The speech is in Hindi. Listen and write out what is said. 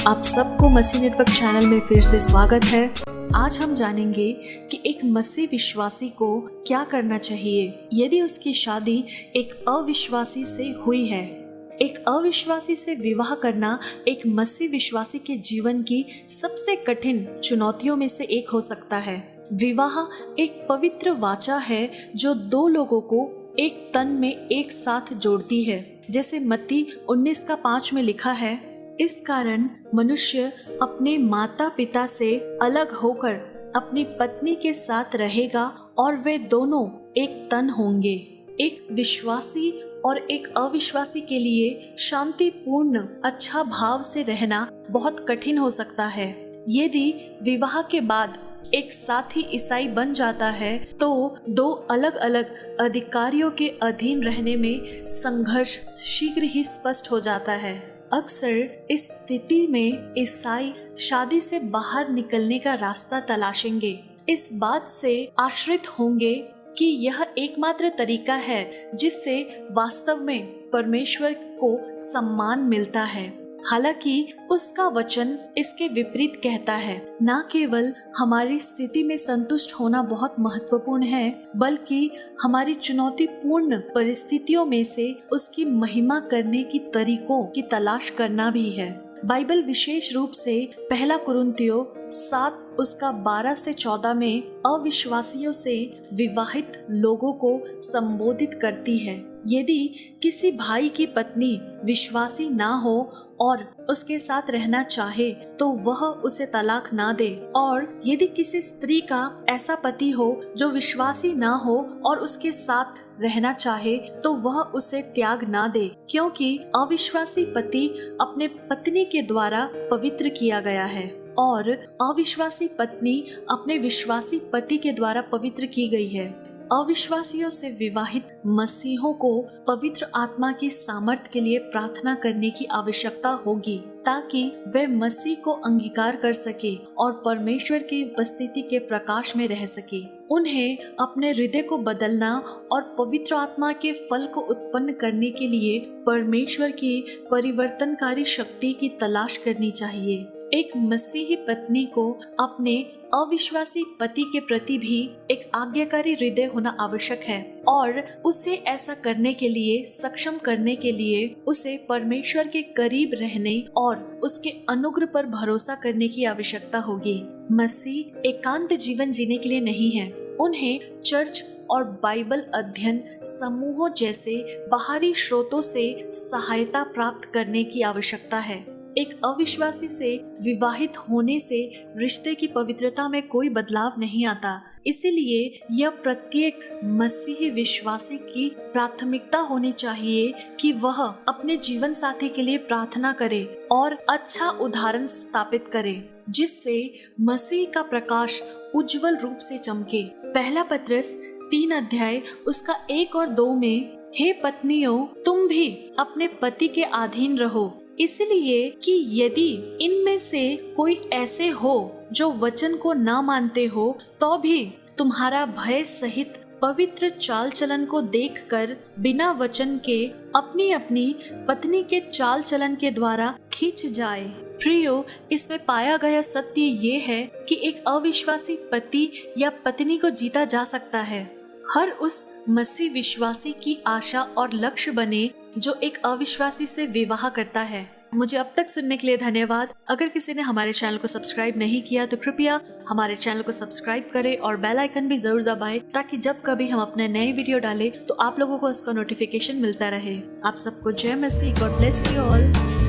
आप सबको मसीह नेटवर्क चैनल में फिर से स्वागत है। आज हम जानेंगे कि एक मसीह विश्वासी को क्या करना चाहिए यदि उसकी शादी एक अविश्वासी से हुई है। एक अविश्वासी से विवाह करना एक मसीह विश्वासी के जीवन की सबसे कठिन चुनौतियों में से एक हो सकता है। विवाह एक पवित्र वाचा है जो दो लोगों को एक तन में एक साथ जोड़ती है। जैसे मत्ती 19:5 में लिखा है, इस कारण मनुष्य अपने माता पिता से अलग होकर अपनी पत्नी के साथ रहेगा और वे दोनों एक तन होंगे। एक विश्वासी और एक अविश्वासी के लिए शांतिपूर्ण अच्छा भाव से रहना बहुत कठिन हो सकता है। यदि विवाह के बाद एक साथी ईसाई बन जाता है तो दो अलग अलग अधिकारियों के अधीन रहने में संघर्ष शीघ्र ही स्पष्ट हो जाता है। अक्सर इस स्थिति में ईसाई शादी से बाहर निकलने का रास्ता तलाशेंगे। इस बात से आश्रित होंगे कि यह एकमात्र तरीका है जिससे वास्तव में परमेश्वर को सम्मान मिलता है। हालांकि उसका वचन इसके विपरीत कहता है। न केवल हमारी स्थिति में संतुष्ट होना बहुत महत्वपूर्ण है, बल्कि हमारी चुनौतीपूर्ण परिस्थितियों में से उसकी महिमा करने की तरीकों की तलाश करना भी है। बाइबल विशेष रूप से 1 कुरिन्थियों 7:12-14 में अविश्वासियों से विवाहित लोगों को संबोधित करती है। यदि किसी भाई की पत्नी विश्वासी ना हो और उसके साथ रहना चाहे तो वह उसे तलाक ना दे, और यदि किसी स्त्री का ऐसा पति हो जो विश्वासी ना हो और उसके साथ रहना चाहे तो वह उसे त्याग ना दे, क्योंकि अविश्वासी पति अपने पत्नी के द्वारा पवित्र किया गया है और अविश्वासी पत्नी अपने विश्वासी पति के द्वारा पवित्र की गई है। अविश्वासियों से विवाहित मसीहों को पवित्र आत्मा की सामर्थ के लिए प्रार्थना करने की आवश्यकता होगी ताकि वे मसीह को अंगीकार कर सके और परमेश्वर की उपस्थिति के प्रकाश में रह सके। उन्हें अपने हृदय को बदलना और पवित्र आत्मा के फल को उत्पन्न करने के लिए परमेश्वर की परिवर्तनकारी शक्ति की तलाश करनी चाहिए। एक मसीही पत्नी को अपने अविश्वासी पति के प्रति भी एक आज्ञाकारी हृदय होना आवश्यक है और उसे ऐसा करने के लिए सक्षम करने के लिए उसे परमेश्वर के करीब रहने और उसके अनुग्रह पर भरोसा करने की आवश्यकता होगी। मसीह एकांत जीवन जीने के लिए नहीं है। उन्हें चर्च और बाइबल अध्ययन समूहों जैसे बाहरी स्रोतों से सहायता प्राप्त करने की आवश्यकता है। एक अविश्वासी से विवाहित होने से रिश्ते की पवित्रता में कोई बदलाव नहीं आता। इसीलिए यह प्रत्येक मसीही विश्वासी की प्राथमिकता होनी चाहिए कि वह अपने जीवन साथी के लिए प्रार्थना करे और अच्छा उदाहरण स्थापित करे जिससे मसीह का प्रकाश उज्जवल रूप से चमके। 1 पत्रस 3 उसका 1 और 2 में, हे पत्नियों, तुम भी अपने पति के अधीन रहो, इसलिए कि यदि इनमें से कोई ऐसे हो जो वचन को ना मानते हो तो भी तुम्हारा भय सहित पवित्र चाल चलन को देखकर बिना वचन के अपनी अपनी पत्नी के चाल चलन के द्वारा खींच जाए। प्रियो, इसमें पाया गया सत्य ये है कि एक अविश्वासी पति या पत्नी को जीता जा सकता है। हर उस मसीह विश्वासी की आशा और लक्ष्य बने जो एक अविश्वासी से विवाह करता है। मुझे अब तक सुनने के लिए धन्यवाद। अगर किसी ने हमारे चैनल को सब्सक्राइब नहीं किया तो कृपया हमारे चैनल को सब्सक्राइब करें और बेल आइकन भी जरूर दबाएं ताकि जब कभी हम अपने नए वीडियो डालें तो आप लोगों को उसका नोटिफिकेशन मिलता रहे। आप सबको जय मसीह। God bless you all.